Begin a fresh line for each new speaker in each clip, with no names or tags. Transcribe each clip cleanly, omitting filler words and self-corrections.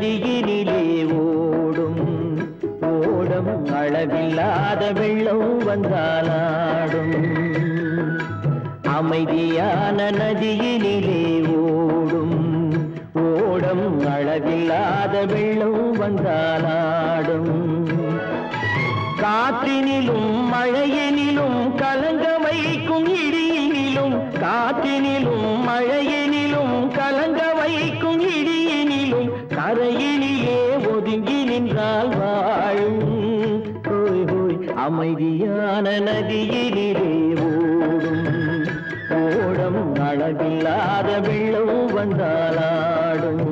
நதியினிலே ஓடும் ஓடம் அளவில்லாத வெள்ளம் வந்தாலாடும் அமைதியான நதியினிலே ஓடும் ஓடம் அளவில்லாத வெள்ளம் வந்தாலாடும் காற்றினிலும் மழையினிலும் கலங்க வைக்கும் இடியினிலும் காற்றினிலும் மழையினிலும் கலங்க வைக்கும் இடியினிலும் கரையினிலே ஒதுங்கி நின்றால் வாழும் ஹோய் ஹோய் அமைதியான நதியினிலே ஓடும் ஓடம் அளவில்லாத வெள்ளம் வந்தாலாடும்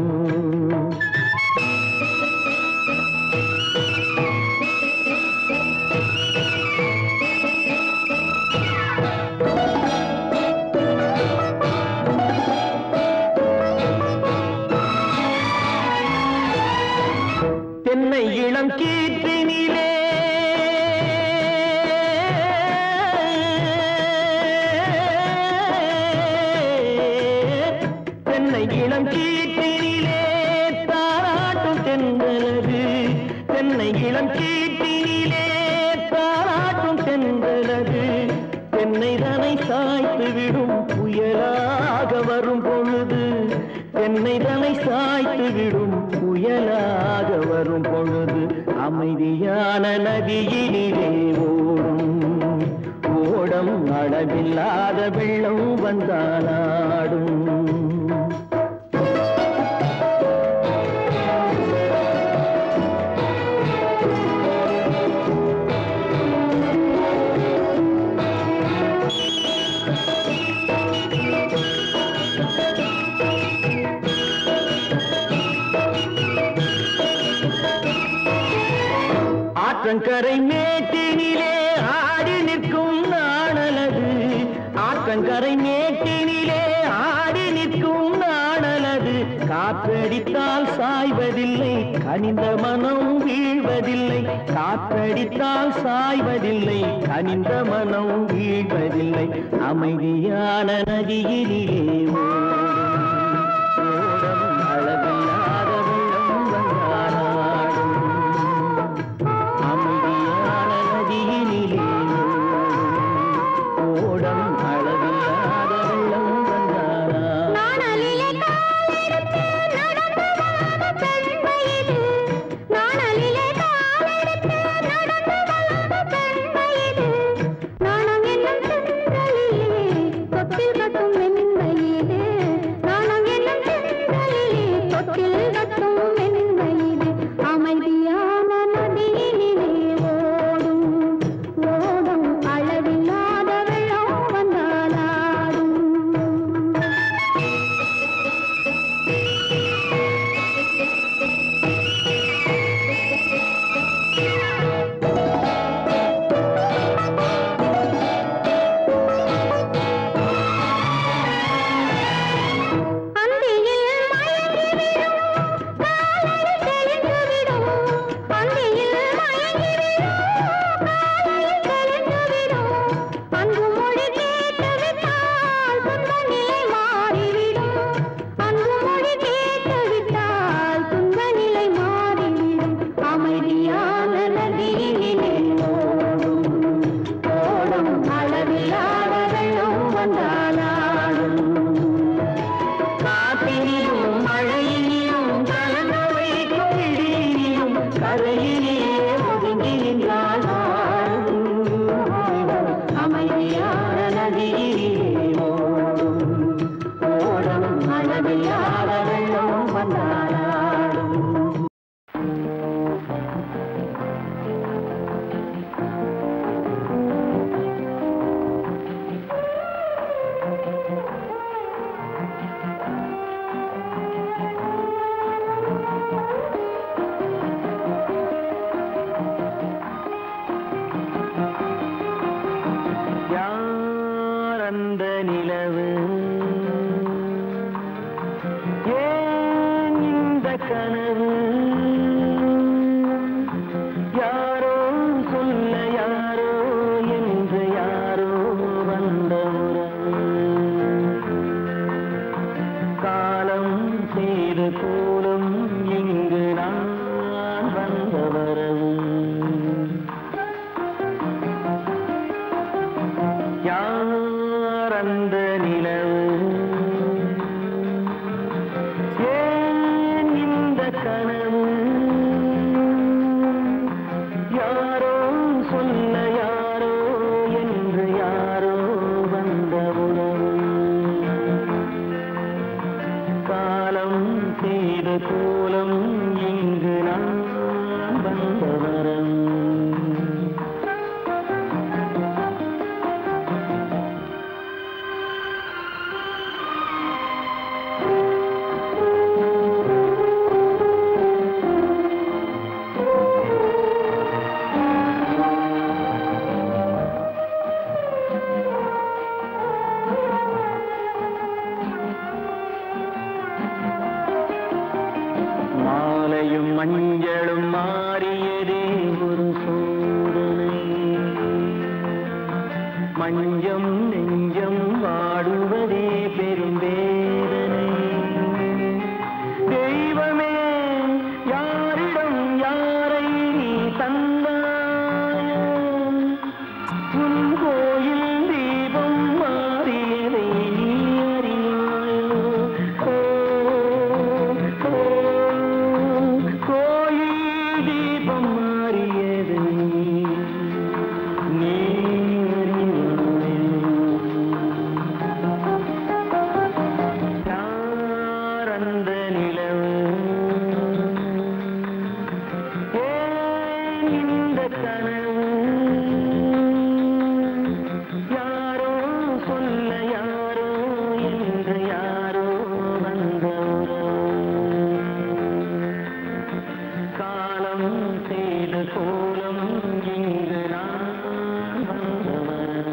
தென்னை இளம் கீற்றினிலே தென்னை இளம் கீற்றினிலே தாராட்டும் தென்றலது தென்னை இளம் கீற்றினிலே தாராட்டும் தென்றலது தென்னை தனை சாய்த்து விடும் புயலாக வரும் பொழுது தென்னை தனை சாய்த்து விடும் புயலாக வரும் பொழுது அமைதியான நதியினிலே ஓடும் ஓடம் அளவில்லாத வெள்ளம் வந்தாலாடும் ஆற்றங்கரை மேட்டினிலே ஆடி நிற்கும் நாணலது ஆற்றங்கரை மேட்டினிலே ஆடி நிற்கும் நாணலது காற்றடித்தால் சாய்வதில்லை கனிந்த மனம் வீழ்வதில்லை காற்றடித்தால் சாய்வதில்லை கனிந்த மனம் வீழ்வதில்லை அமைதியான நதியினிலே ஓடும் அளவில்லாத வெள்ளம் வந்தாலாடும் அமைதியான நதியினிலே ஓடம் அளவில்லாத வெள்ளம் வந்தாலாடும் மழையும் மஞ்சளும் மாறியதே ஒரு சோதனை. மஞ்சம் நெஞ்சம் வாடுவதே பெரும் வேதனை. தெய்வமே யாரிடம் யாரை நீ தந்தாயோ, உன் கோயில் தீபம் மாறியதை நீ அறியாயோ. கோயில் தீபம் மாறியதை நீ யாரந்த நிலவு, ஏன் இந்த கனவு, யாரோ சொல்ல யாரோ என்று யாரோ வந்த காலம் செய்த கோலம் இங்கு நான் வந்தவன்.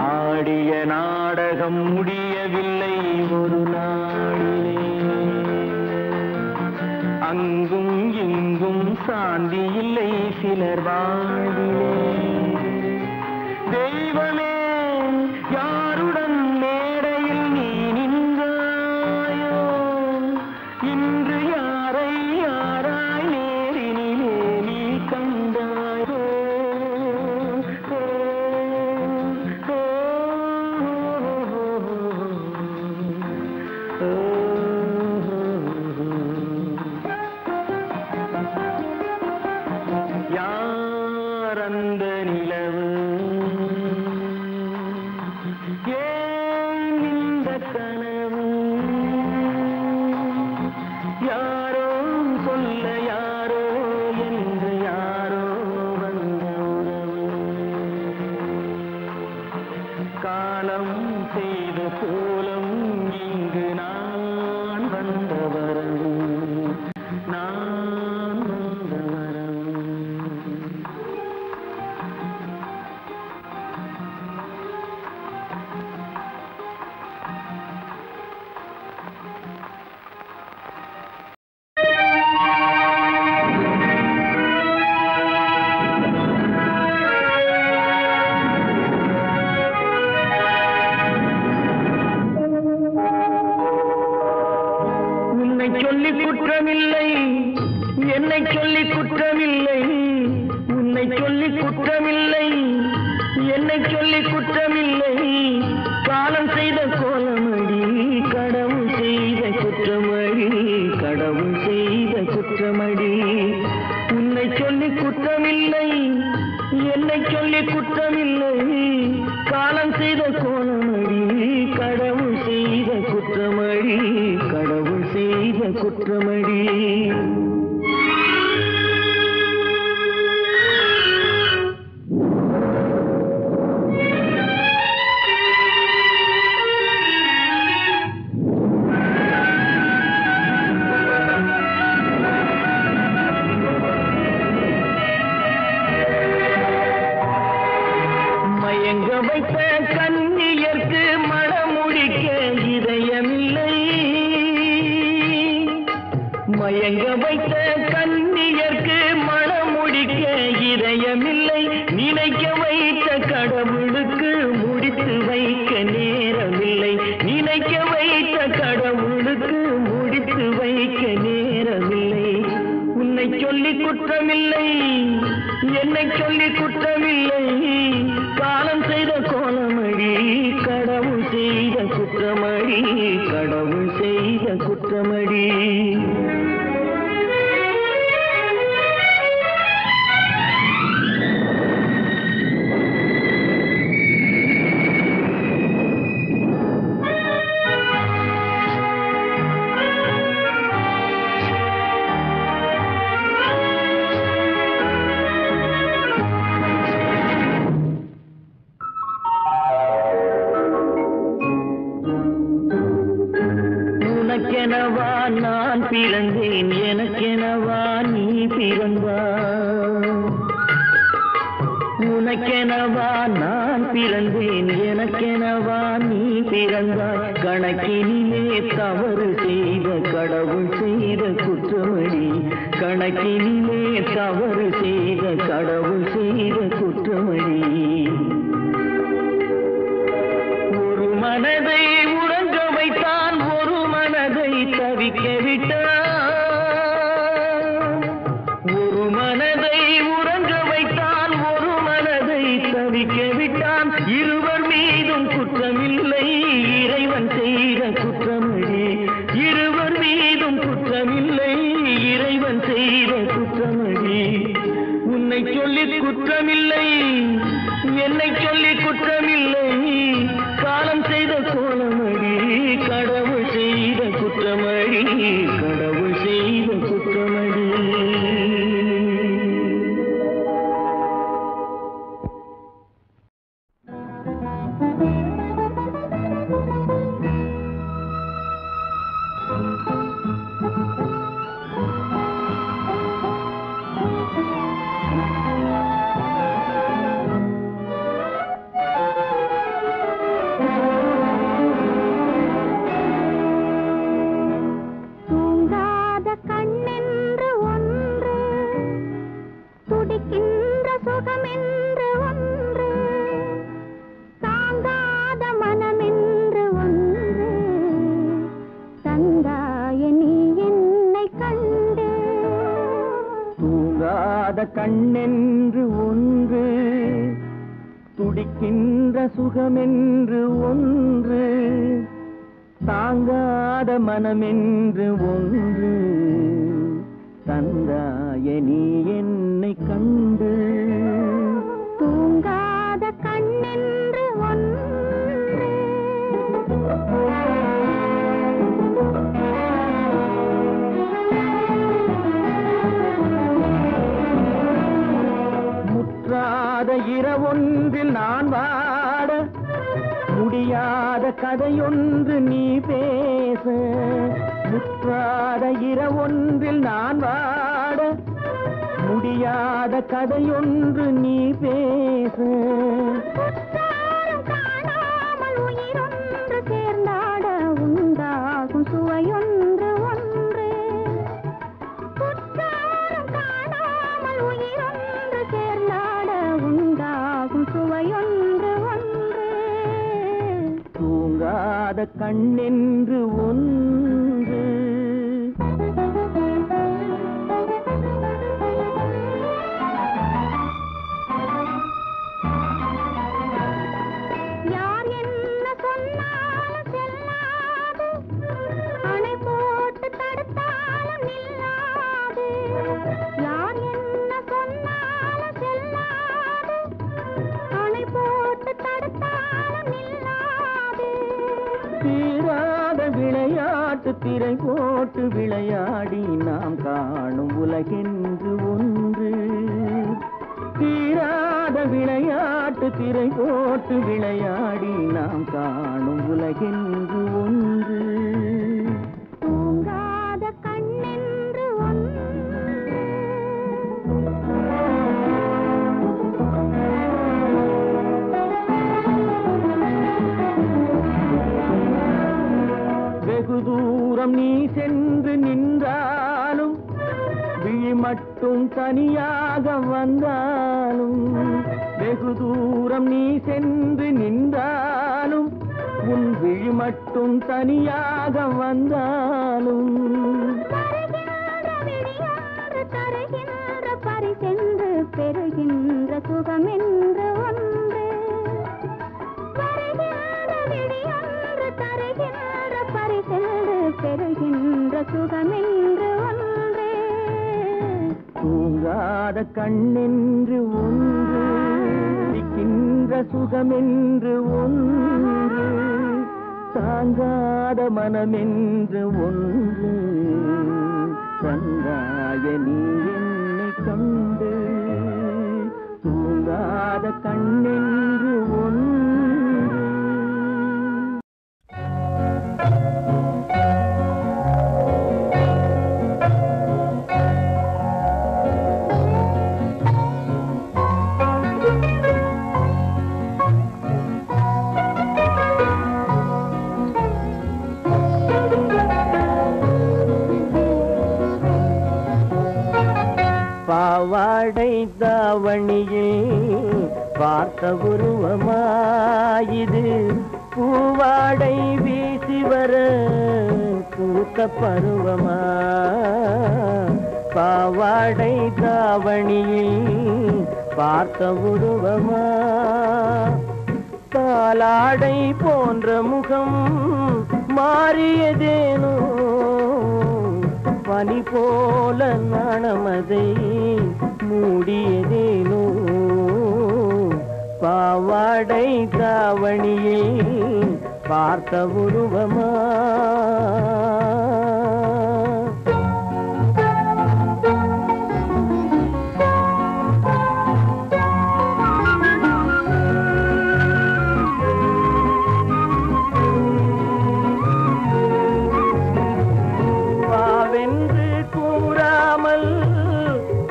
ஆடிய நாடகம் முடியவில்லை ஒரு நாளிலே, அங்கும் இங்கும் சாந்தி இல்லை சிலர் வாழ்விலே. தெய்வமே யாருடன் மேடையில் நீ நின்றாயோ, இன்று யாரை யாராய் நேரினிலே நீ கண்டாயோ. யாரந்த நிலவு, ஏன் இந்த கனவு, யாரோ சொல்ல யாரோ என்று யாரோ வந்த உறவு. காலம் செய்த கோலம் இங்கு நான் வந்த வரவு, நான் வந்த வரவு. உன்னை சொல்லி குற்றமில்லை, என்னை சொல்லி குற்றமில்லை. உன்னை சொல்லி குற்றமில்லை, என்னை சொல்லி குற்றமில்லை. காலம் செய்த கோலமடி, கடவுள் செய்த குற்றமடி, கடவுள் செய்த குற்றமடி. உன்னை சொல்லி குற்றமில்லை, என்னை சொல்லி குற்றமில்லை. காலம் செய்த கோலமடி, கடவுள் செய்த குற்றமடி, கடவுள் செய்த குற்றமடி. மயங்க வைத்த கன்னியர்க்கு மணமுடிக்க இதயமில்லை. மயங்க வைத்த கன்னியர்க்கு மணமுடிக்க இதயமில்லை. நினைக்க வைத்த கடவுளுக்கு முடித்து வைக்க நேரமில்லை. நினைக்க வைத்த கடவுளுக்கு முடித்து வைக்க நேரமில்லை. உன்னை சொல்லி குற்றமில்லை, என்னை சொல்லி குற்றமில்லை. காலம் செய்த கோலமடி, கடவுள் செய்த குற்றமடி, கடவுள் செய்த குற்றமடி. உனக்கெனவா நான் பிறந்தேன், உனக்கெனவா நான் பிறந்தேன், எனக்கெனவா நீ பிறந்தாய். கணக்கினிலே தவறு செய்த கடவுள் செய்த குற்றமடி, கணக்கினிலே தவறு செய்த கடவுள் செய்த குற்றமடி. ஒரு மனதை உறங்க வைத்தான், ஒரு மனதை தவிக்க விட்டான். ஒரு மனதை உறங்க வைத்தான், ஒரு மனதை தவிக்க விட்டான். இருவர் மீதும் குற்றமில்லை, இறைவன் செய்த குற்றமடி. இருவர் மீதும் குற்றமில்லை, இறைவன் செய்த குற்றமடி. உன்னை சொல்லி குற்றமில்லை, என்னை சொல்லி குற்றமில்லை, காலம் செய்த கோலமடி. கடவுள் செய்த குற்றமடி, கடவுள் செய்த குற்றமடி. கண்ணென்று ஒன்று, துடிக்கின்ற சுகமென்று ஒன்று, தாங்காத மனமென்று ஒன்று, தந்தாய நீ என்னை கண்டு. தூங்காத கண்ணென்று ஒன்று, முற்றாத இரவொன்றில் நான் வாட, முடியாத கதையொன்று நீ பேச. முற்றாத இரவொன்றில் நான் வாட, முடியாத கதையொன்று நீ பேச. காணாமல் உயிரொன்று சேர்ந்தாட, உண்டாகும் சுவையொன்று ஒன்று. குற்றாலம் காணாமல் உயிரொன்று சேர்ந்தாட, உண்டாகும் சுவையொன்று ஒன்று. தூங்காத கண்ணென்று ஒன்று. விளையாட்டு திரை போட்டு விளையாடி நாம் காணும் உலகென்று ஒன்று. தீராத விளையாட்டு திரை போட்டு விளையாடி நாம் காணும் உலகென்று ஒன்று. தூங்காத கண்ணென்று ஒன்று. வெகு தூரம் நீ சென்று நின்றாலும், விழி மட்டும் தனியாக வந்தாலும். வெகு தூரம் நீ சென்று நின்றாலும், உன் விழி மட்டும் தனியாக வந்தாலும். தருகின்ற பரிசென்று பெறுகின்ற சுகமென்று ஒன்று. தருகின்ற பரிசென்று பெறுகின்ற சுகமென்று ஒன்று. தூங்காத கண்ணென்று ஒன்று, துடிக்கின்ற சுகமென்று ஒன்று, தாங்காத மனமென்று ஒன்று, தந்தாய நீ என்னை கண்டு. தூங்காத கண்ணென்று ஒன்று. பாவாடை தாவணியில் பார்த்த உருவமாயிது பூவாடை வீசி வர பூத்த பருவமா பாவாடை தாவணியில் பார்த்த உருவமா பாலாடை போன்ற முகம் மாறியதேனோ பனி போல நாணமதை மூடியதேனோ பாவாடை தாவணியில் பார்த்த உருவமா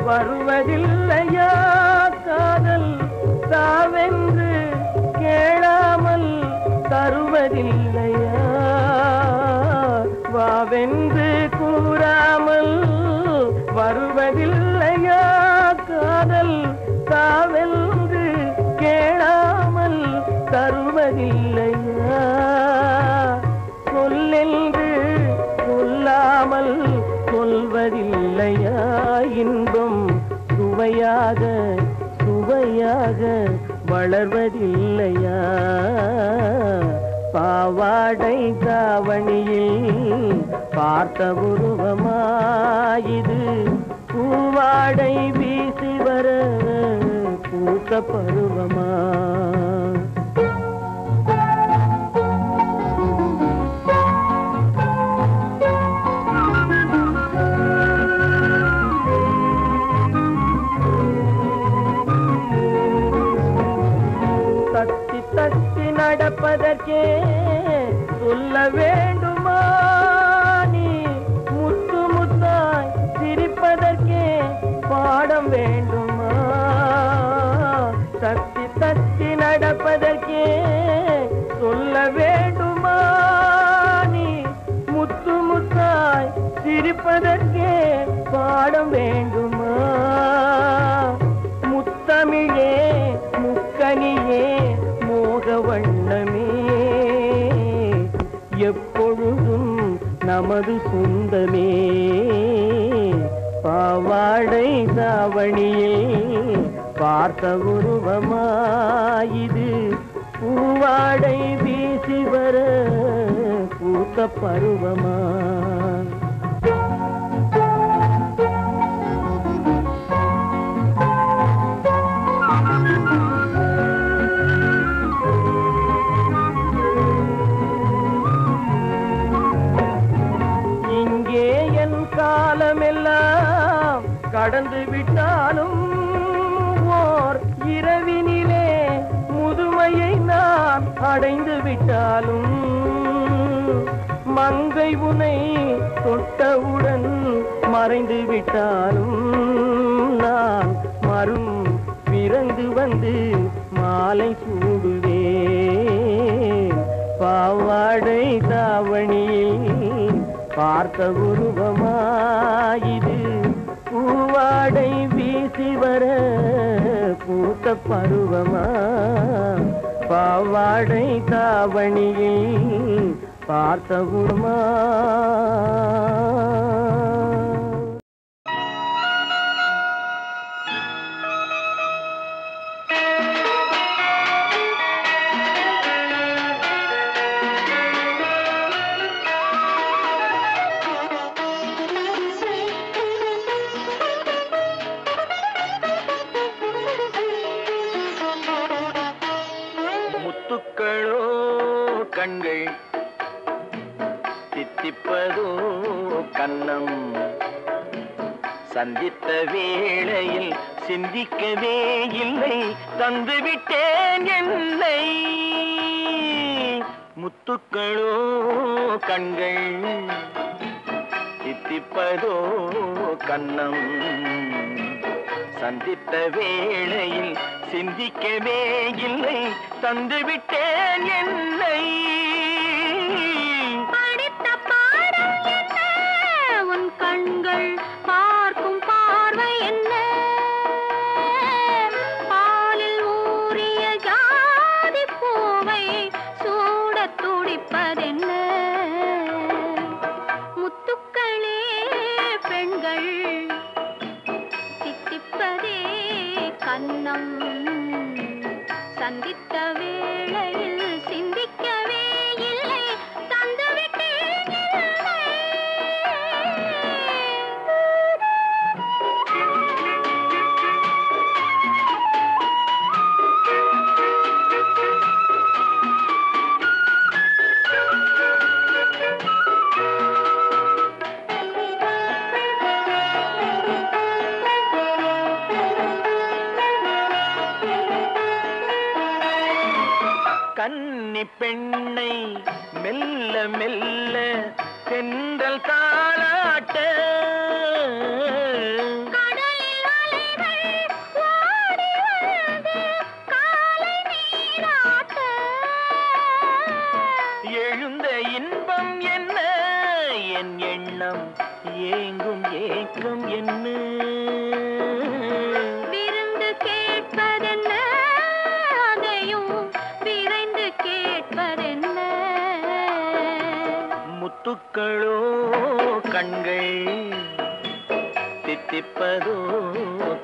வருவதில்லையா காதல் தாவென்று கேளாமல் தருவதில்லையா வாவென்று கூறாமல் வருவதில்லையா காதல் தாவென்று கேளாமல் தருவதில்லையா சொல்லென்று சொல்லாமல் சொல்வதில்லையா இன்பம் சுவையாக சுவையாக வளர்வதில்லையா பாவாடை தாவணியில் பார்த்த உருவமாயிது பூவாடை வீசி வர பூத்த பருவமா தட்டி நடப்பதற்கே சொல்ல வேண்டுமா நீ முத்து முத்தாய் சிரிப்பதற்கே பாடம் வேண்டுமா தட்டி தட்டி நடப்பதற்கே சொல்ல வேண்டுமா நீ முத்து முத்தாய் சிரிப்பதற்கே பாடம் வேண்டுமா முத்தமிழே முக்கனியே வண்ணமே எப்பொழுதும் நமது சொந்தமே பாவாடை தாவணியே பார்த்த உருவமாயிது பூவாடை வீசி வர பூத்த பருவமா காலமெல்லாம் கடந்து விட்டாலும் ஓர் இரவினிலே முதுமையை நான் அடைந்து விட்டாலும் மங்கை உனை தொட்டவுடன் மறைந்து விட்டாலும் நான் மறும் பிறந்து வந்து மாலை சூடுவேன் பாவாடை தாவணியில் பார்த்த உருவமாயிது பூவாடை வீசி வர பூத்த பருவமா பாவாடை தாவணியில் பார்த்த உருவமா முத்துக்களோ கண்கள் தித்திப்பதோ கண்ணம் சந்தித்த வேளையில் சிந்திக்கவே இல்லை தந்துவிட்டேன் என்னை முத்துக்களோ கண்கள் தித்திப்பதோ கண்ணம் சந்தித்த வேளையில் சிந்திக்கவே இல்லை தந்துவிட்டேன் என்னை
படித்த பாடம் என்ன உன் கண்கள் பார்க்கும் பார்வை என்ன கன்னம் சந்தித்த வேளையில் சிந்திக்கவே இல்லை தந்துவிட்டேன் இல்லை.
கன்னி பெண்ணை மெல்ல மெல்ல தென்றல் தாளாட்ட
கடலில் அலைகள் ஓடி வந்து காலை நீராட்ட
எழுந்த இன்பம் என்ன என் எண்ணம் ஏங்கும் ஏக்கம் என்ன
விருந்து கேட்பதென்ன அதையும் விரைந்து கேட்பதென்ன
முத்துக்களோ கண்கள் தித்திப்பதோ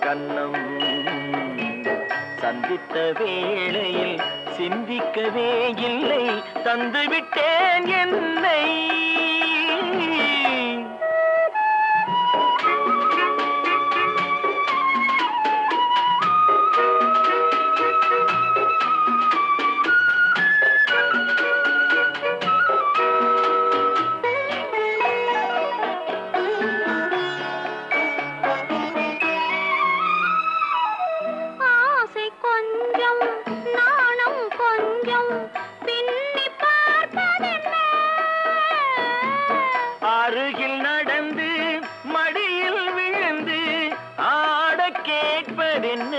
கன்னம் சந்தித்த வேளையில் சிந்திக்கவே இல்லை தந்துவிட்டேன் என்னை.
ஆசை கொஞ்சம் நாணம் கொஞ்சம் பின்னி பார்ப்பதென்ன
அருகில் நடந்து மடியில் விழுந்து ஆட கேட்பதென்ன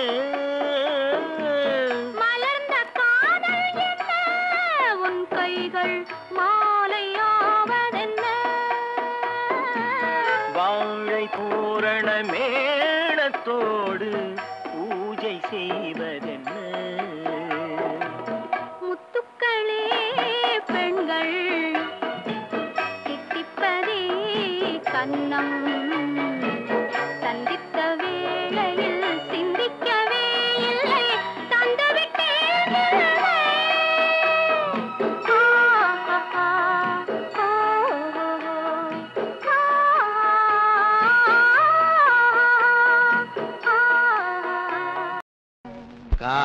மலர்ந்த காதல் என்ன உன் கைகள் மாலையாவதென்ன
வாழை பூரண மேளத்தோடு பூஜை செய்வதென்ன
முத்துக்களே பெண்கள் தித்திப்பதே கன்னம் சந்தித்த வேளையில் சிந்திக்கவே இல்லை தந்துவிட்டேன் இல்லை.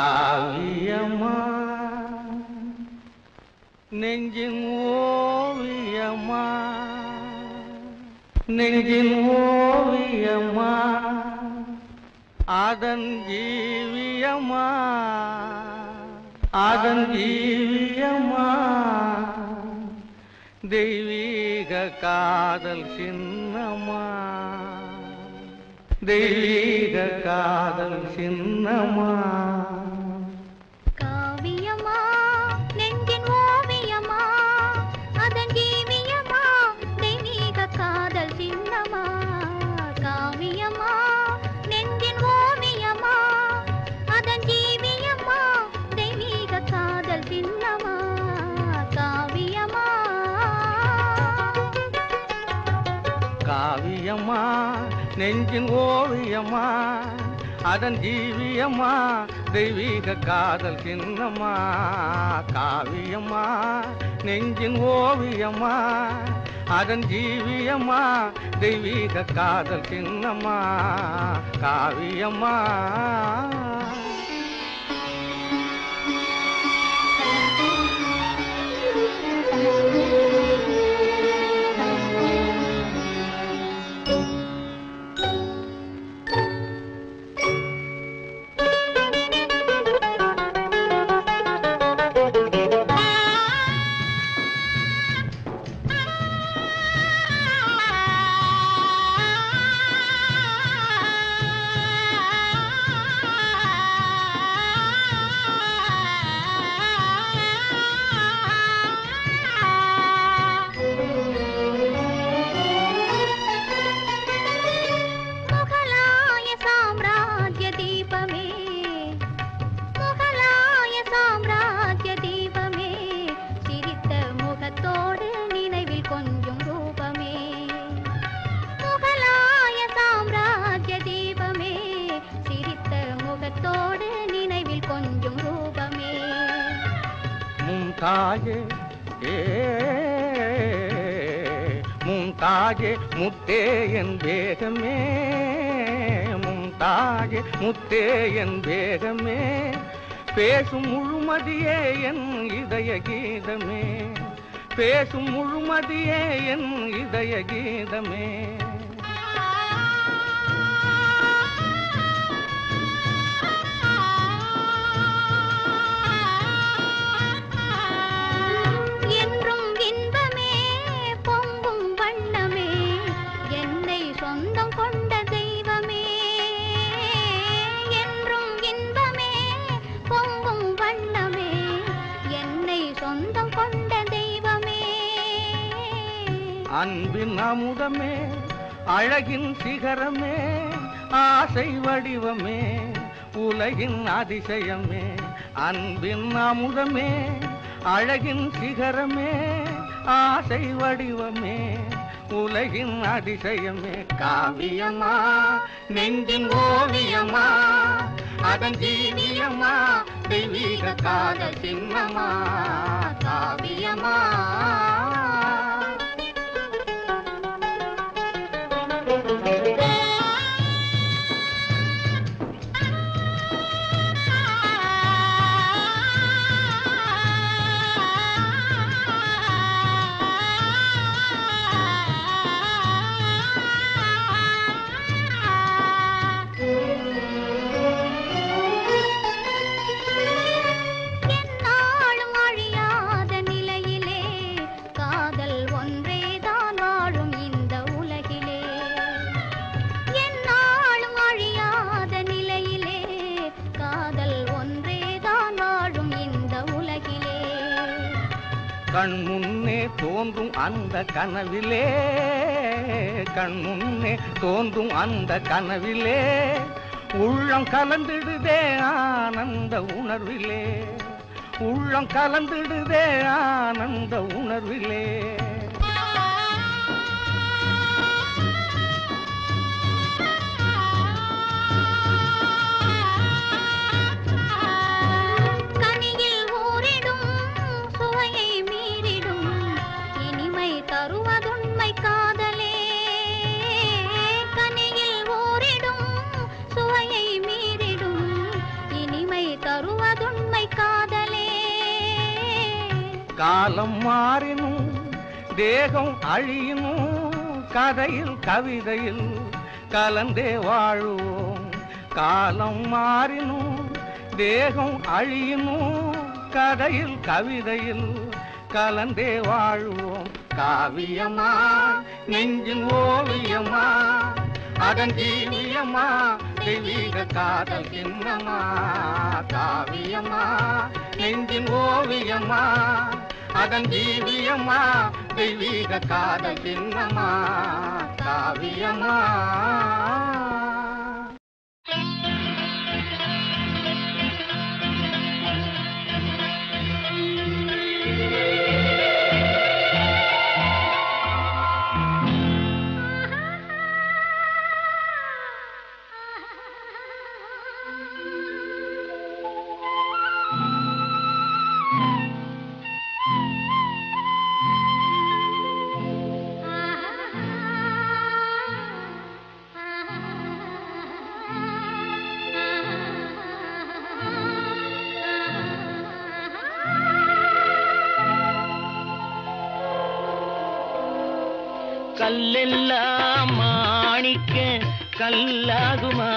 காவியமா நெஞ்சின் ஓவியமா நெஞ்சின் ஓவியமா அதன் ஜீவியமா அதன் ஜீவியமா தெய்வீக காதல் சின்னமா தெய்வீக காதல் சின்னமா
காவியமா நெஞ்சின் ஓவியமா அதன் ஜீவியமா தெய்வீக காதல் சின்னமா காவியமா நெஞ்சின் ஓவியமா அதன் ஜீவியமா தெய்வீக காதல் சின்னமா காவியமா
காவியமா நெஞ்சின் ஓவியமா அதன் ஜீவியமா தெய்வீக காதல் சின்னமா காவியமா நெஞ்சின் ஓவியமா அதன் ஜீவியமா தெய்வீக காதல் சின்னமா காவியமா மும்தாஜே மும்தாஜே முத்தே என் வேகமே மும்தாஜே முத்தே என் வேகமே பேசும் முழுமதியே என் இதய கீதமே பேசும் முழுமதியே என் இதய கீதமே
என்றும் இன்பமே பொங்கும் வண்ணமே என்னை சொந்தம் கொண்ட தெய்வமே என்றும் இன்பமே பொங்கும் வண்ணமே என்னை சொந்தம் கொண்ட தெய்வமே
அன்பின் அமுதமே அழகின் சிகரமே ஆசை வடிவமே உலகின் அதிசயமே அன்பின் அமுதமே அழகின் சிகரமே ஆசை வடிவமே உலகின் அதிசயமே காவியமா நெஞ்சின் ஓவியமா அதன் ஜீவியமா தெய்வீக காதல் சின்னமா காவியமா
எந்நாளும் அழியாத நிலையிலே காதல் ஒன்றேதான் வாழும் இந்த உலகிலே எந்நாளும் அழியாத நிலையிலே காதல் ஒன்றேதான் வாழும் இந்த உலகிலே
கண் முன்னே தோன்றும் அந்த கனவிலே கண் முன்னே தோன்றும் அந்த கனவிலே உள்ளம் கலந்திடுதே ஆனந்த உணர்விலே உள்ளம் கலந்திடுதே ஆனந்த உணர்விலே
கனியில் ஊறிடும் சுவையை மீறிடும் இனிமை தருவதுண்மை காதலே கனியில் ஊறிடும் சுவையை மீறிடும் இனிமை தருவதுண்மை காதலே
காலம் மாறினும் தேகம் அழியினும் கதையில் கவிதையில் கலந்தே வாழுவோம் காலம் மாறினும் தேகம் அழியினும் கதையில் கவிதையில் கலந்தே வாழுவோம் காவியமா நெஞ்சின் ஓவியமா அதன் ஜீவியமா தெய்வீக காதல் சின்னமா காவியமா நெஞ்சின் ஓவியமா அதன் ஜீவியமா தெய்வீக காதல் சின்னமா காவியமா
கல்லெல்லாம் மாணிக்க கல்லாகுமா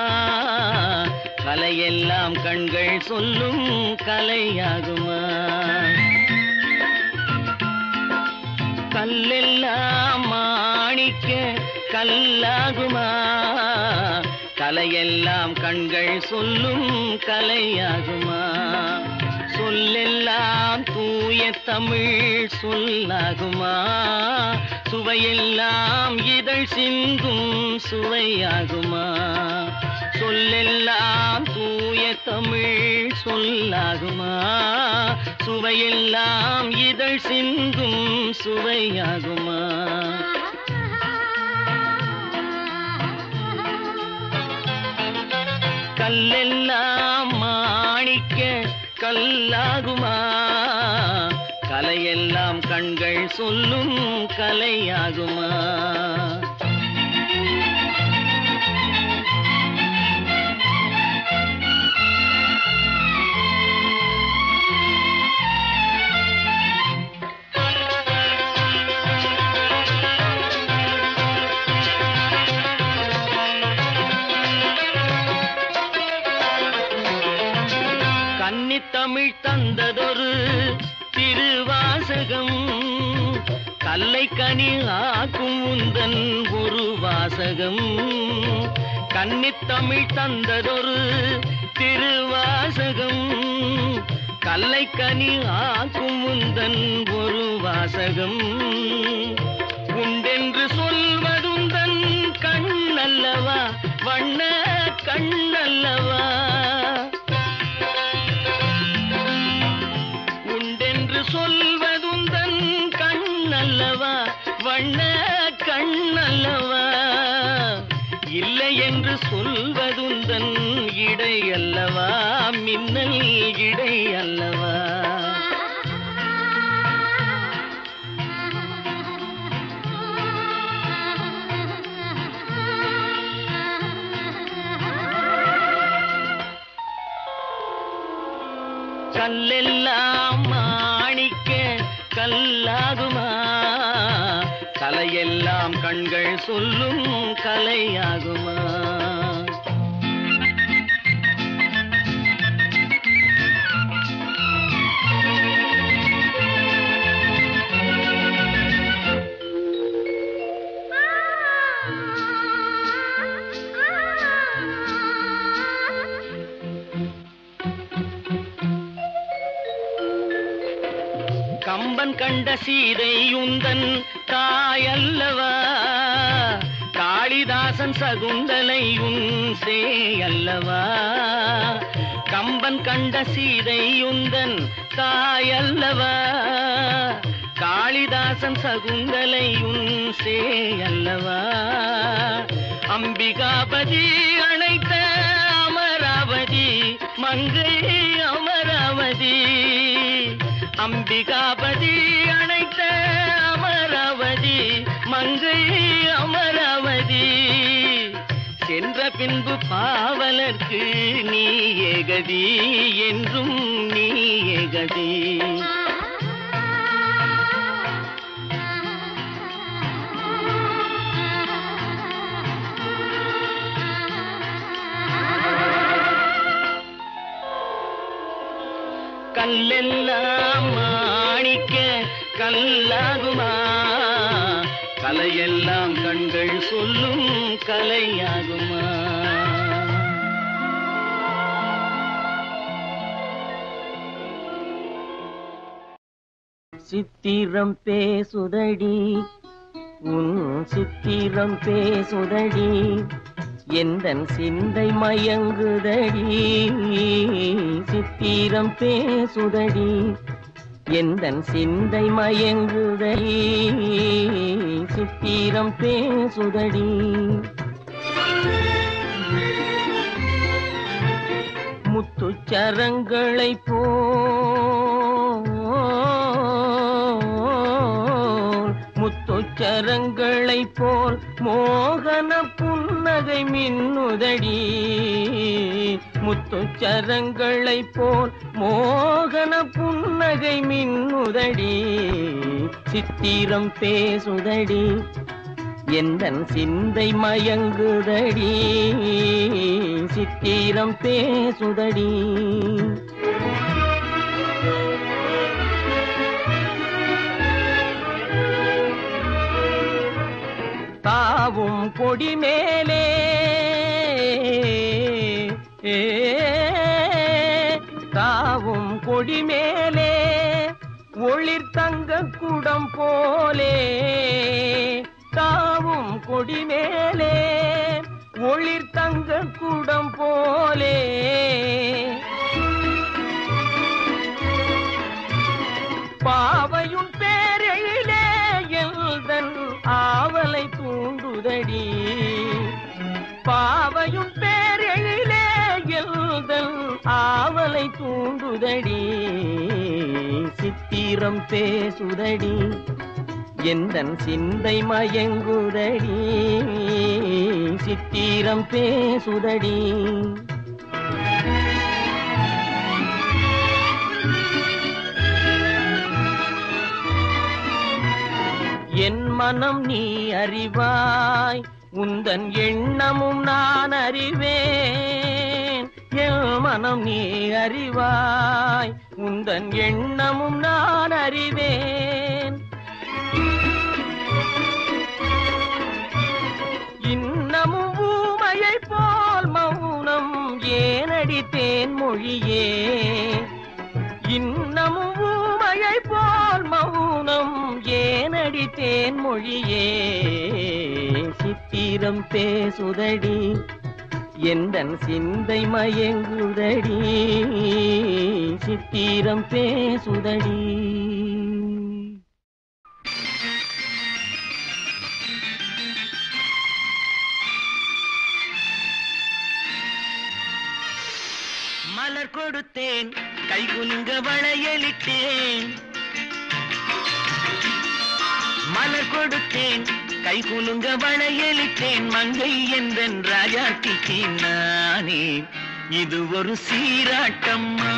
கலையெல்லாம் கண்கள் சொல்லும் கலையாகுமா கல்லெல்லாம் மாணிக்க கல்லாகுமா கலையெல்லாம் கண்கள் சொல்லும் கலையாகுமா சொல்லெல்லாம் தூய தமிழ் சொல்லாகுமா சுவையெல்லாம் இதழ் சிந்தும் சுவையாகுமா சொல்லெல்லாம் தூய தமிழ் சொல்லாகுமா சுவையெல்லாம் இதழ் சிந்தும் சுவையாகுமா கல்லெல்லாம் மாணிக்க கல்லாகுமா கலையெல்லாம் கண்கள் சொல்லும் கலையாகுமா? கன்னித்தமிழ் தந்ததொரு திருவாசகம், கல்லை கனி ஆக்கும் உந்தன் ஒரு வாசகம். கன்னித்தமிழ் தந்ததொரு திருவாசகம், கல்லை கனி ஆக்கும் உந்தன் ஒரு வாசகம். உண்டென்று சொல்வதுந்தன் கண்ணல்லவா, வண்ண கண்ணல்லவா. சொல்வதுந்தன் கண்ணல்லவா, வண்ண கண்ணல்லவா. இல்லை என்று சொல்வதுந்தன் இடை அல்லவா, மின்னல் இடை அல்லவா. கல்லெல்லாம் மாணிக்க கல்லாகுமா? கலையெல்லாம் கண்கள் சொல்லும் கலையாகுமா? கம்பன் கண்ட சீதை உந்தன் தாயல்லவா, காளிதாசன் சகுந்தலை உன் சேயல்லவா. கம்பன் கண்ட சீதை உந்தன் தாயல்லவா, காளிதாசன் சகுந்தலை உன் சேயல்லவா. அம்பிகாபதி அணைத்த அமராவதி மங்கை அமராவதி. அம்பிகாபதி அணைத்த அமராவதி மங்கை அமராவதி. சென்ற பின்பு பாவலர்க்கு நீ ஏகதி, என்றும் நீ ஏகதி. கல்லெல்லாம் மாணிக்க கல்லாகுமா? கலையெல்லாம் கண்கள் சொல்லும் கலையாகுமா? சித்திரம் பேசுதடி உன் சித்திரம் பேசுதடி, எந்தன் சிந்தை மயங்குதடி. சித்திரம் பேசுதடி எந்தன் சிந்தை மயங்குதடி. சித்திரம் பேசுதடி. முத்துச்சரங்களை போல் முத்துச்சரங்களை போல் மோகன புன்னகை மின்னுதடி. முத்துச்சரங்களை போல் மோகன புன்னகை மின்னுதடி. சித்திரம் பேசுதடி எந்தன் சிந்தை மயங்குதடி. சித்திரம் பேசுதடி. தாவும் கொடி மேலே தாவும் கொடி மேலே ஒளிர் தங்க குடம் போலே. தாவும் கொடி மேலே ஒளிர் தங்க குடம் போலே. பாவையும் பேரிலே எல்தன் ஆவலை தூண்டுதடி. பாவையும் பேரிலே எல்தன் ஆவலை தூண்டுதடி. சித்திரம் பேசுதடி எந்தன் சிந்தை மயங்குதடி சித்திரம் பேசுதடி என் மனம் நீ அறிவாய் உந்தன் எண்ணமும் நான் அறிவேன் என் மனம் நீ அறிவாய் உந்தன் எண்ணமும் நான் அறிவேன் இன்னமும் ஊமையை போல் மௌனம் ஏனடித்தேன் மொழியே இன்னமும் ஊமையை போல் மௌனம் ஏனடித்தேன் மொழியே சித்திரம் பேசுதடி எந்தன் சிந்தை மயங்குதடி சித்திரம் பேசுதடி மலர் கொடுத்தேன் கைகுலுங்க வளையலிட்டேன் மலர் கொடுத்தேன் கைகுலுங்க வளையலிட்டேன் மங்கை என்றன் ராஜாத்திக்கு நானே இது ஒரு சீராட்டம்மா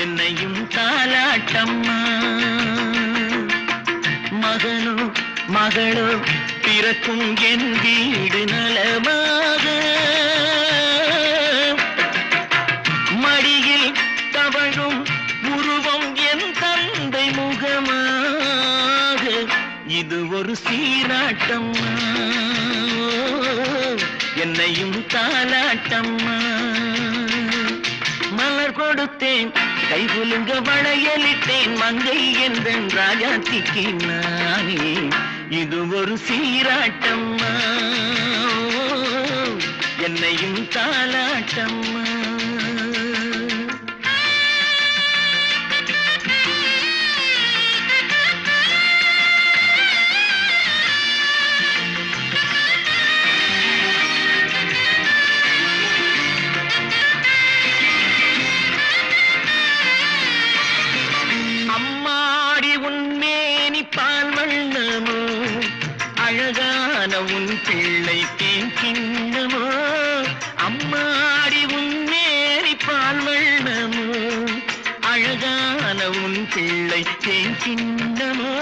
என்னையும் தாலாட்டம்மா மகனோ மகளோ பிறக்கும் என் வீடு நலமாக மடியில் தவழும் உருவம் என் தந்தை முகமாக இது ஒரு சீராட்டம்மா என்னையும் தாலாட்டம்மா மலர் கொடுத்தேன் கைகுலுங்க வளையலிட்டேன் மங்கை என்றன் ராஜாத்திக்கு நானே இது ஒரு சீராட்டம்மா என்னையும் தாலாட்டம்மா அழகான உன் பிள்ளை தேன் கிண்ணமோ அம்மாடி உன் மேரி பால் வண்ணமோ அழகான உன் பிள்ளை தேன் கிண்ணமோ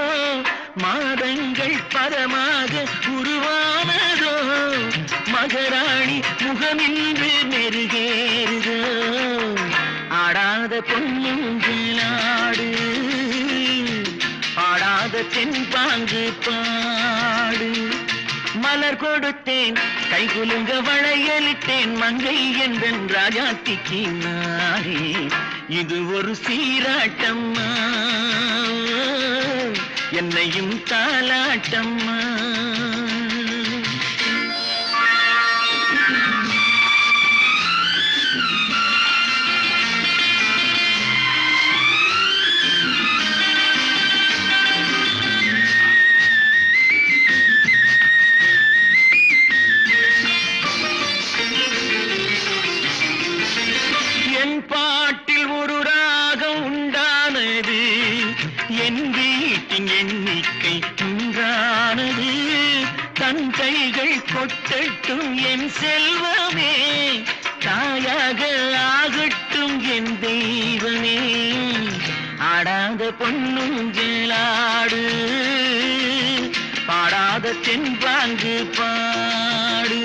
மாதங்கள் பரமாக உருவானதோ மகராணி முகமின்று மெருகேறுதோ ஆடாத பொன்னுங்களாடு பாடாத தென்பாங்கு பாடு மலர் கொடுத்தேன் கைகுலுங்க வளையலிட்டேன் மங்கை என்றன் ராஜாத்திக்கு நானே இது ஒரு சீராட்டம்மா என்னையும் தாலாட்டம்மா பாட்டில் ஒரு ராகம் உண்டானது என் வீட்டின் எண்ணிக்கை உண்டானது தன் கைகள் கொட்டட்டும் என் செல்வமே தாயாக ஆகட்டும் என் தெய்வமே ஆடாத பொன்னுங்களாடு பாடாத தென்பாங்கு பாடு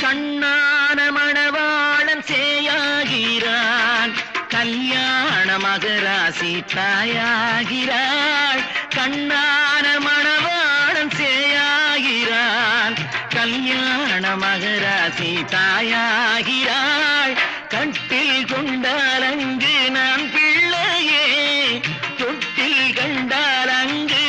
கண்ணான மணவாளன் சேயாகிறான் கல்யாண மகராசி தாயாகிறாள் கண்ணான மணவாளன் சேயாகிறான் கல்யாண மகராசி தாயாகிறாள் கட்டில் கொண்டால் அங்கு நான் பிள்ளையே தொட்டில் கண்டால் அங்கு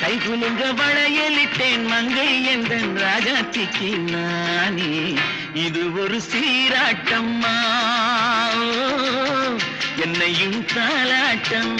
கைகுலுங்க வளையலிட்டேன் மங்கை எந்தன் ராஜாத்திக்கு நானே. இது ஒரு சீராட்டம்மா, என்னையும் தாலாட்டம்.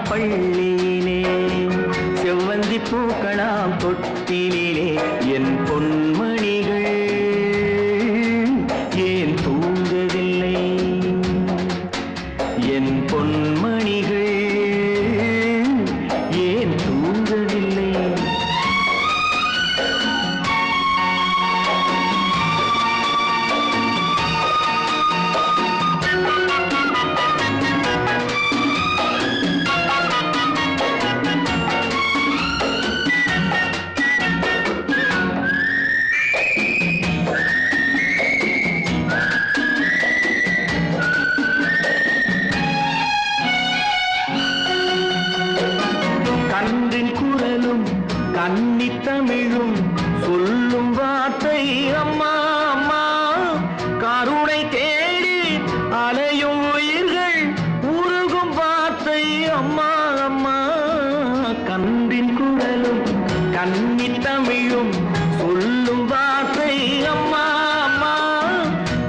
பள்ளியிலே செவ்வந்தி பூக்களாம் தொட்டிலே என் பொன்மணிகள் ஏன் தூங்கவில்லை? என் பொன்மணிகள் ஏன் தூங்கவில்லை? கன்னித்தமிழும் சொல்லும் வார்த்தை அம்மா அம்மா. கருணை தேடி அலையும் உயிர்கள் உருகும் வார்த்தை அம்மா அம்மா. கன்றின் குரலும் கன்னித்தமிழும் சொல்லும் வார்த்தை அம்மா அம்மா.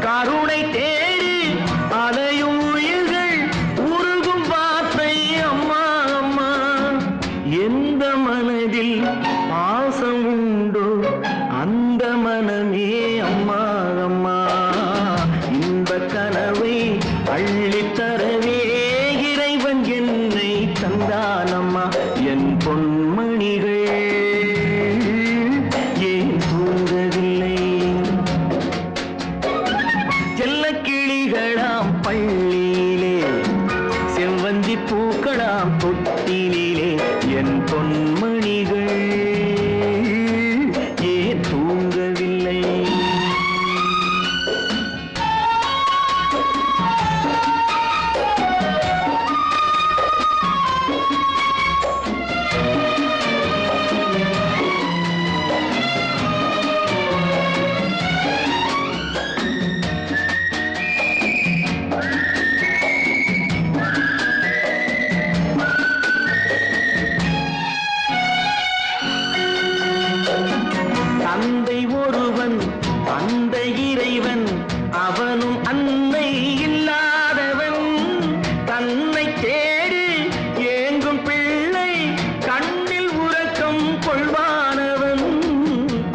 கருணை தேடி அலையும் உயிர்கள் உருகும் வார்த்தை அம்மா அம்மா. எந்த மனதில் பாசம் உண்டோ அந்த மனமே அம்மா அம்மா. இந்த கனவை அள்ளித்தரவே இறைவன் என்னை தந்தானம்மா. என் பொன்மணிகள் ஏன் தூங்கவில்லை? செல்லக்கிளிகளாம் பள்ளியிலே செவ்வந்தி பூக்களாம் தொட்டிலே என் பொன்மணிகள் ஏன் தூங்கவில்லை? தந்தை ஒருவன் அந்த இறைவன் அவனும் அன்னை இல்லாதவன். தன்னை தேடி ஏங்கும் பிள்ளை கண்ணில் உறக்கம் கொள்வானவன்.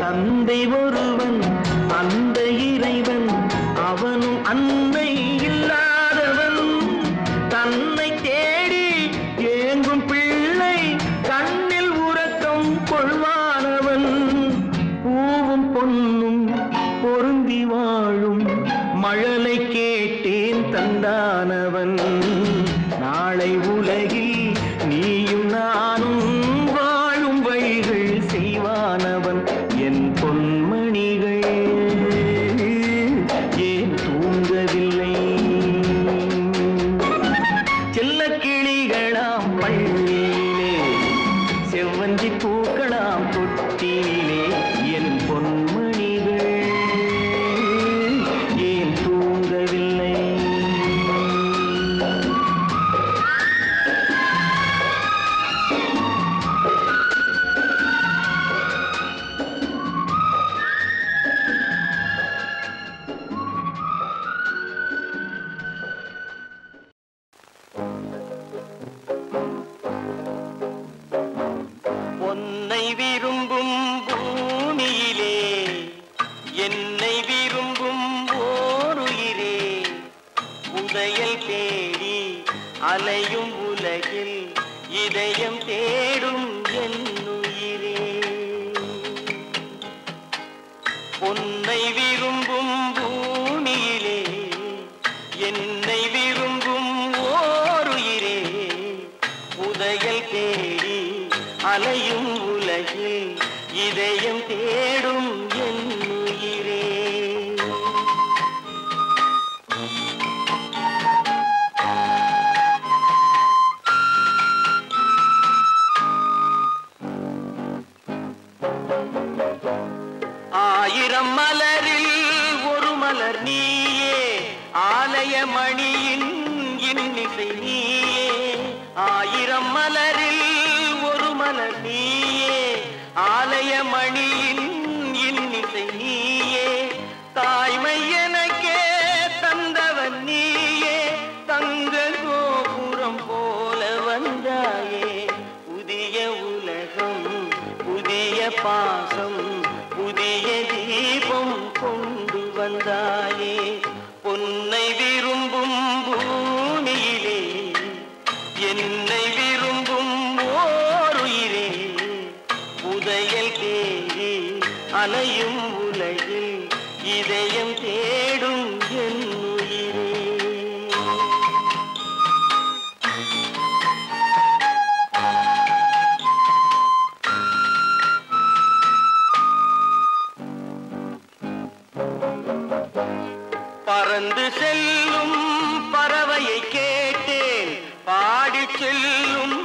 தந்தை ஒருவன் அந்த இறைவன் அவனும் அன்னை இல்லாதவன். தன்னை தேடி ஏங்கும் பிள்ளை கண்ணில் உறக்கம் கொள்வானவன். பூவும் பொன்னும் பொருந்தி வாழும் மழலை கேட்டேன் தந்தானவன். நாளை உலகில் நீயும் நானும் வாழும் வழிகள் செய்வானவன். என் பொன்மணிகள் ஏன் தூங்கவில்லை? செல்லக்கிளிகளாம் பள்ளியிலே செவ்வந்தி பூக்களாம் தொட்டிலே என் பொன்மணிகள் ஏன் தூங்கவில்லை? பொன்னை விரும்பும் பூமியிலே என்னை விரும்பும் ஓருயிரே. உதயல் தேடி அலையும் உலகில் இதயம் தேடும் என் உயிரே. பொன்னை விரும்பும் பூமியிலே என்னை விரும்பும் ஓருயிரே. உதயல் தேடி அலையும் உலகில் இதயம் தேடும் என் உயிரே. ஆயிரம் மலரில் ஒரு மலர் நீயே, ஆலய மணியின் இன்னிசை நீயே. ஆயிரம் மலரில் ஒரு மலர் நீயே, ஆலய மணியின் இன்னிசை நீயே. தாய்மை எனக்கே தந்தவன் நீயே, தங்க கோபுரம் போல வந்தாயே. புதிய உலகம் புதிய பாசம் புதிய தீபம் கொண்டு வந்தாயே. பொன்னை விரும்பும் பூமியிலே என்னை விரும்பும் ஓருயிரே. புதையல் தேடி அலையும் உலகில் இதயம் தேடும் என் உயிரே. பறந்து செல்லும் பறவையை கேட்டேன், பாடி செல்லும்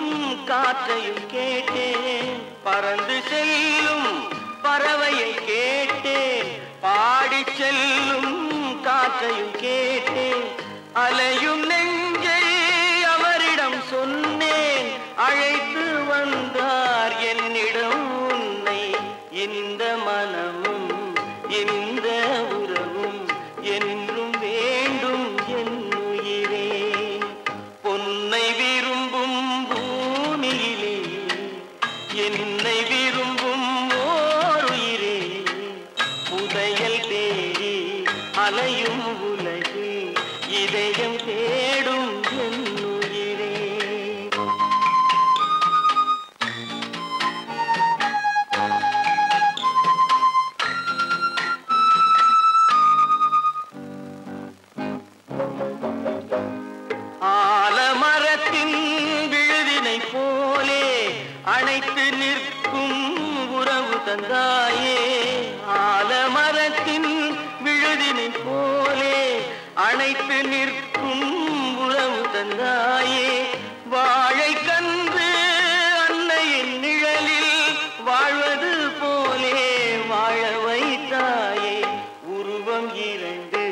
காற்றையும் கேட்டேன். பறந்து செல்லும் பறவையை கேட்டேன், பாடி செல்லும் காற்றையும் கேட்டேன். அலையும் நெஞ்சை அவரிடம் சொன்னேன், அழைத்து வந்தார் என்னிடம் உன்னை. இந்த மனமும் இந்த உறவும் என்றும் வேண்டும் என் உயிரே. பொன்னை விரும்பும் பூமியிலே என்னை விரும்பும் ஓருயிரே. புதையல் தேடி அலையும் உலகில் இதயம் தேடும் என் உயிரே. ஆலமரத்தின் விழுதினை போலே அணைத்து நிற்கும் உறவு தந்தாயே. ஆலமரத்தின் விழுதினை போலே அணைத்து நிற்கும் உறவு தந்தாயே. வாழை கன்று அன்னையின் நிழலில் வாழ்வது போலே வாழ வைத்தாயே. உருவம் இரண்டு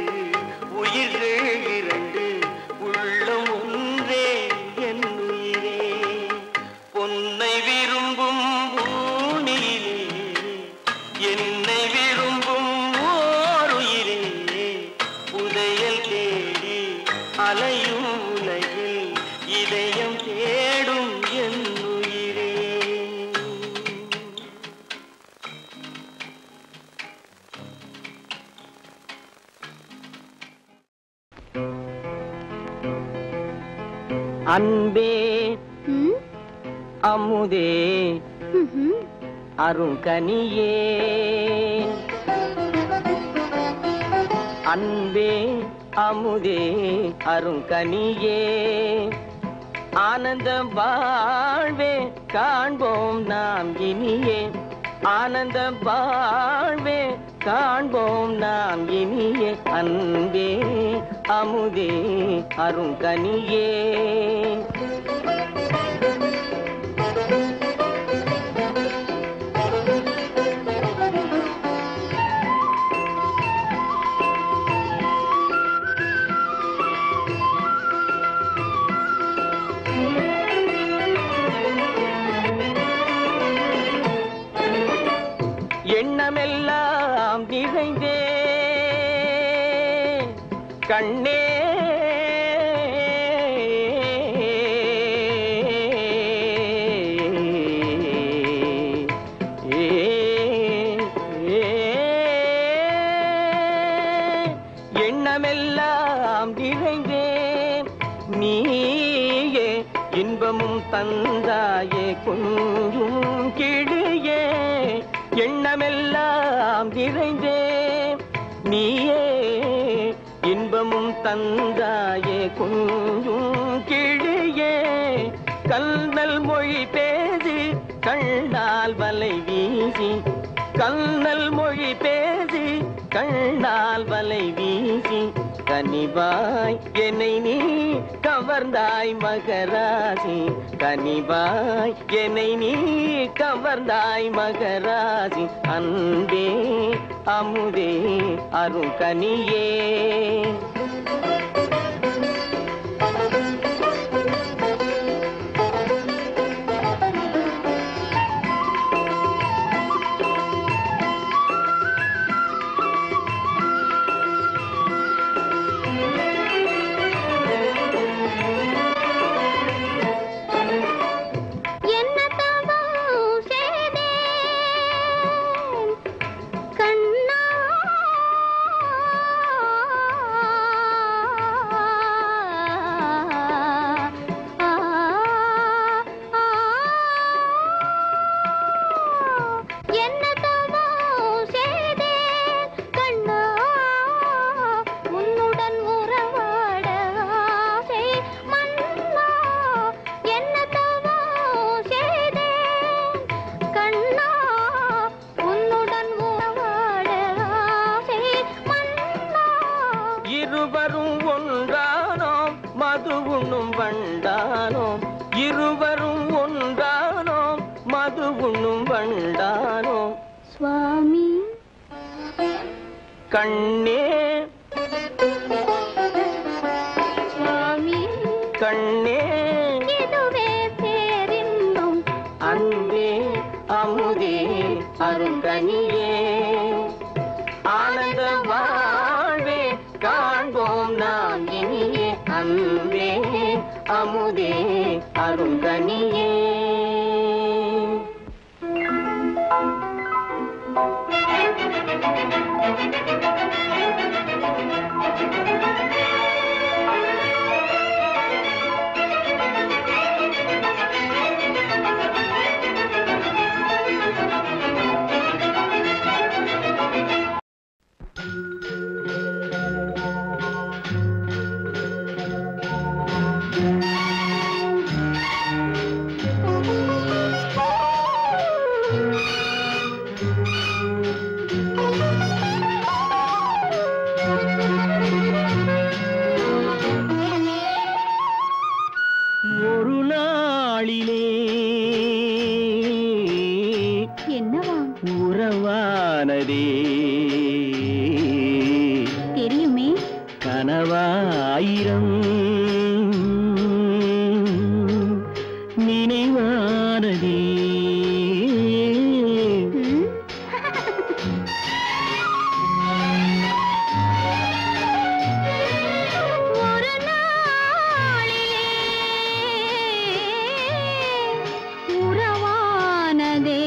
உயிர்கள் இரண்டு, உள்ளம் ஒன்றே என் உயிரே. பொன்னை விரும்பும் பூமியிலே என்னை விரும்பும் ஓருயிரே. புதையல் தேடி அலையும் உலகில் இதயம் தேடும் என் உயிரே. அன்பே அமுதே அருங்கனியே. அன்பே அமுதே அருங்கனியே. ஆனந்தம் வாழ்வே காண்போம் நாம் இனியே. ஆனந்தம் வாழ்வே காண்போம் நாம் இனியே. அன்பே அமுதே அருங்கனியே. எண்ணமெல்லாம் நிறைந்தே கண்ணே எண்ணமெல்லாம் நிறைந்தே நீயே இன்பமும் தந்தாயே கொஞ்சும் கிளியே. எண்ணமெல்லாம் நிறைந்தே நீயே இன்பமும் தந்தாயே கொஞ்சும் கிளியே. கல்நல் மொழி பேசி கண்ணால் வலை வீசி கண்ணல் மொழி பேசி கண்ணால் வலை வீசி கனிவாய் என்னை நீ கவர்ந்தாய் மகராசி கனிவாய் என்னை நீ கவர்ந்தாய் மகராசி அன்பே அமுதே அருங்கனியே இருவரும் ஒன்றானோம் மது உண்ணும் வண்டானோம்
சுவாமி
கண்ணே
சுவாமி
கண்ணே
இதுவே பேரின்பம்
அன்பே அமுதே அருங்கனியே ஆனந்த வாழ்வே காண்போம் நாம் இனியே அன்பே அமுதே அருங்கனியே
தெரியுமே
கனவாயிரம் நினைவானதே
ஒரு நாளிலே உறவானதே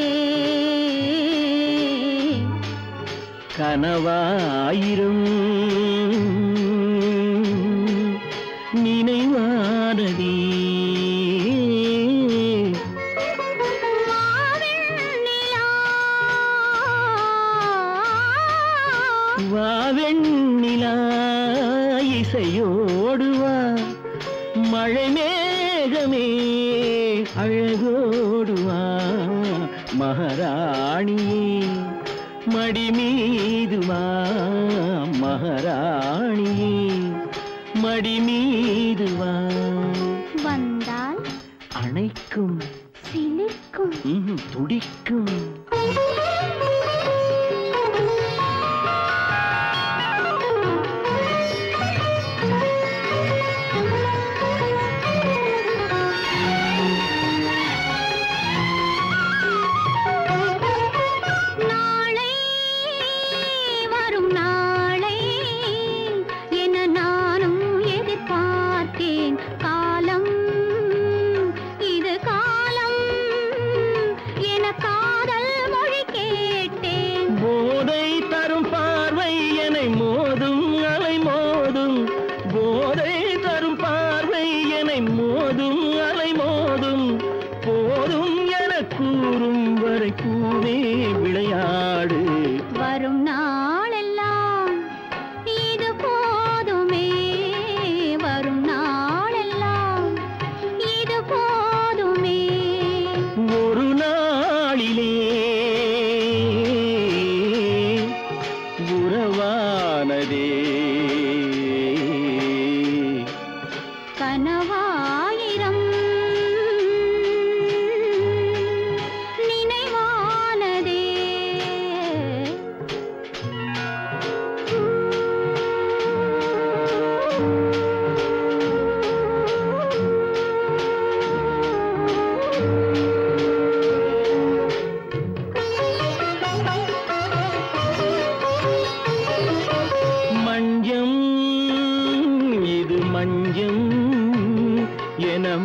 கனவாயிரம் நினைவானதே வாவெண்ணிலா இசையோடுவா மழை மேகமே அழகோடுவா மகாராணியே மடி மீதுவா மகாராணியே மடி மீதுவா
வந்தால்
அணைக்கும்
சிலிர்க்கும்
துடிக்கும் ஒரு நாள்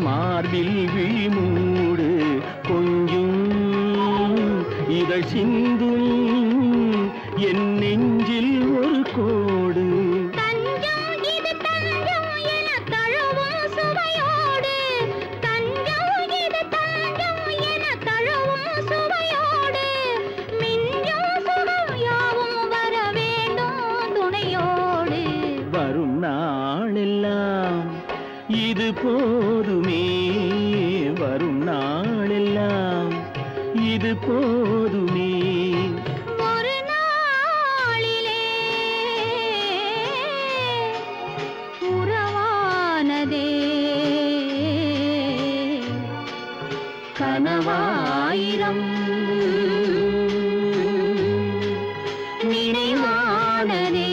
மார்பில் விழிமூடு கொஞ்சும் இதழ் சிந்தும் என் நெஞ்சில் ஒரு கோடு வரும் நாளெல்லாம் இது போதுமே வரும் நாளெல்லாம் இது போதுமே
ஒரு நாளிலே உறவானதே கனவாயிரம் நினைவானதே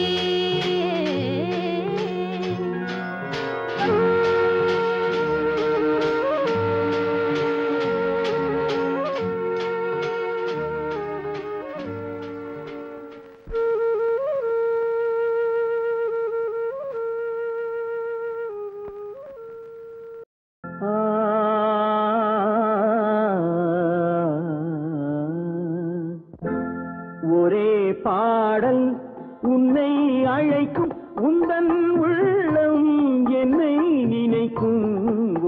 ஒரே பாடல் உன்னை அழைக்கும் உந்தன் உள்ளம் என்னை நினைக்கும்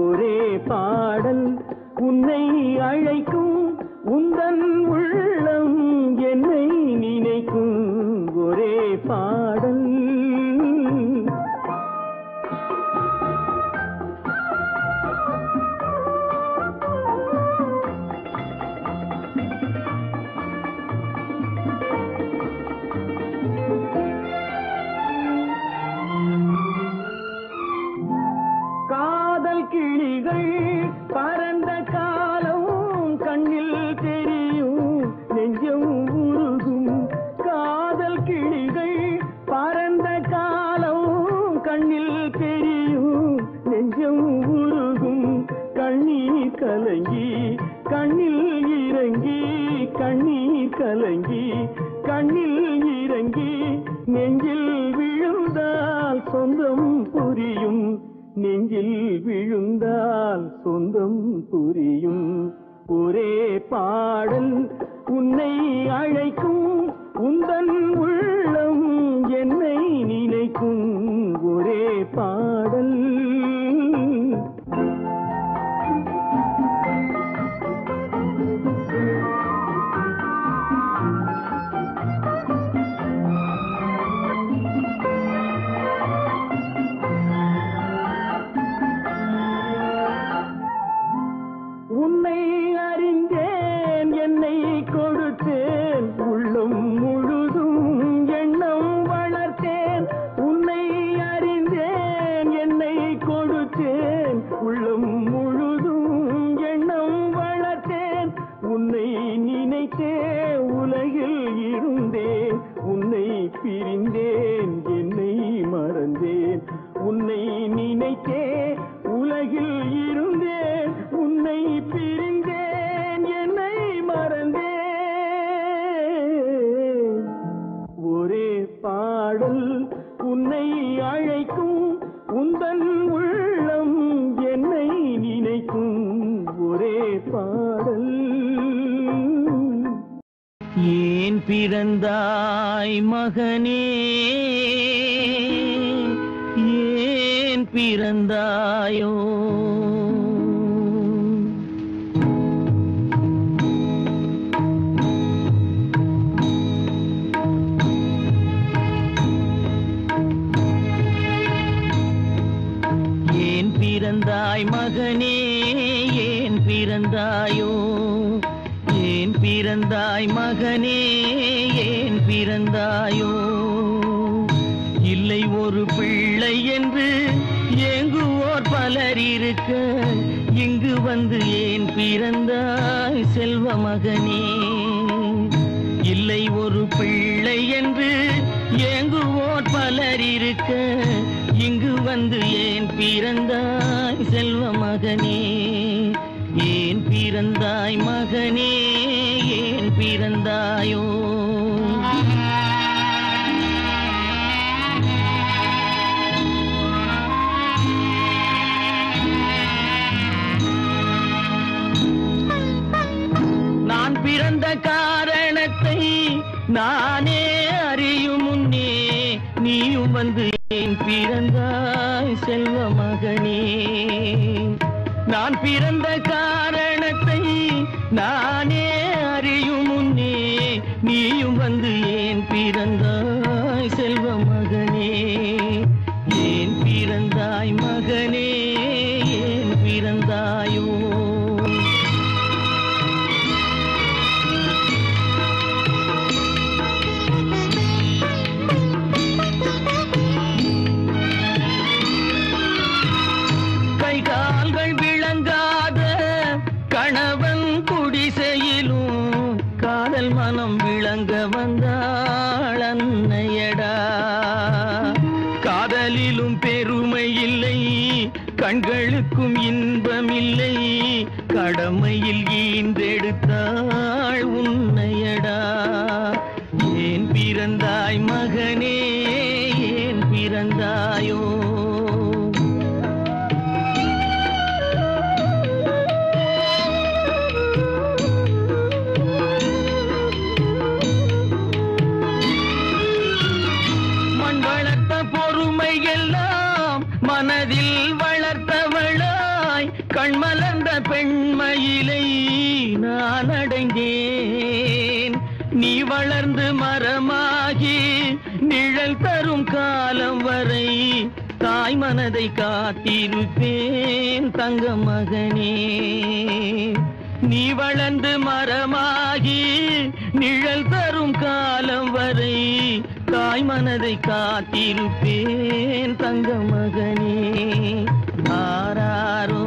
ஒரே பாடல் உன்னை அழைக்கும் உந்தன் உள்ளம் என்னை நினைக்கும் ஒரே பாடல் கிளிகள் பறந்த காலம் கண்ணில் தெரியும் நெஞ்சம் உருகும் காதல் கிளிகள் பறந்த காலம் கண்ணில் தெரியும் நெஞ்சம் உருகும் கண்ணீர் கலங்கி கண்ணில் இறங்கி கண்ணீர் கலங்கி கண்ணில் இறங்கி நெஞ்சில் விழுந்தால் சொந்தம் புரியும் நெஞ்சில் விழுந்தால் சொந்தம் புரியும் ஒரே பாடல் உன்னை அழைக்கும் உந்தன் உள்ளம் என்னை நினைக்கும் ஒரே பாடல் உன்னை அறிந்தேன் என்னை கொடுத்தேன் உள்ளம் முழுதும் எண்ணம் வளர்த்தேன் உன்னை அறிந்தேன் என்னை கொடுத்தேன் உள்ளம் முழுதும் எண்ணம் வளர்த்தேன் உன்னை நினைத்தே உலகில் இருந்தேன் உன்னை பிரிந்தேன் என்னை மறந்தேன் உன்னை நினைத்தே உலகில் இருந்தேன் உன்னை பிரிந்தேன் என்னை மறந்தேன் ஒரே பாடல் உன்னை அழைக்கும் உந்தன் உள்ளம் என்னை நினைக்கும் ஒரே பாடல் ஏன் பிறந்தாய் மகனே ஏன் பிறந்தாயோ ஏன் பிறந்தாய் மகனே ஏன் பிறந்தாயோ ஏன் பிறந்தாய் மகனே ஏன் பிறந்தாயோ இல்லை ஒரு பிள்ளை என்று ஏங்குவோர் பலர் இருக்க இங்கு வந்து ஏன் பிறந்தாய் செல்வ மகனே இல்லை ஒரு பிள்ளை என்று ஏங்குவோர் பலர் இருக்க இங்கு வந்து ஏன் பிறந்தாய் செல்வ மகனே ஏன் பிறந்தாய் மகனே ஏன் பிறந்தாயோ பிறந்த காரணத்தை நானே அறியும் முன்னே நீயும் வந்து ஏன் பிறந்தாய் செல்வ மகனே. நான் பிறந்த காரணத்தை நானே அறியும் முன்னே நீயும் வந்து ஏன் பிறந்தாய் செல்வ மகனே. ஏன் பிறந்தாய் மகனே, ஏன் பிறந்தாயோ? கை கால்கள் விளங்காத கணவன் குடிசையிலும் காதல் மனம் விளங்க வந்தாள் அன்னையடா. காதலிலும் பெருமை இல்லை, கண்களுக்கும் இன்பமில்லை, கடமையில் ஈன்றெடுத்தாள் உன்னையடா. ஏன் பிறந்தாய் மகனே, ஏன் பிறந்தாயோ? மனதில் வளர்த்தவளாய் கண்மலர்ந்த பெண்மயிலை நான் அடைந்தேன். நீ வளர்ந்து மரமாகி நிழல் தரும் காலம் வரை தாய் மனதை காத்திருப்பேன் தங்க மகனே. நீ வளர்ந்து மரமாகி நிழல் தரும் காலம் வரை தாய் மனதை காத்திருப்பேன் தங்க மகனே. ஆராரோ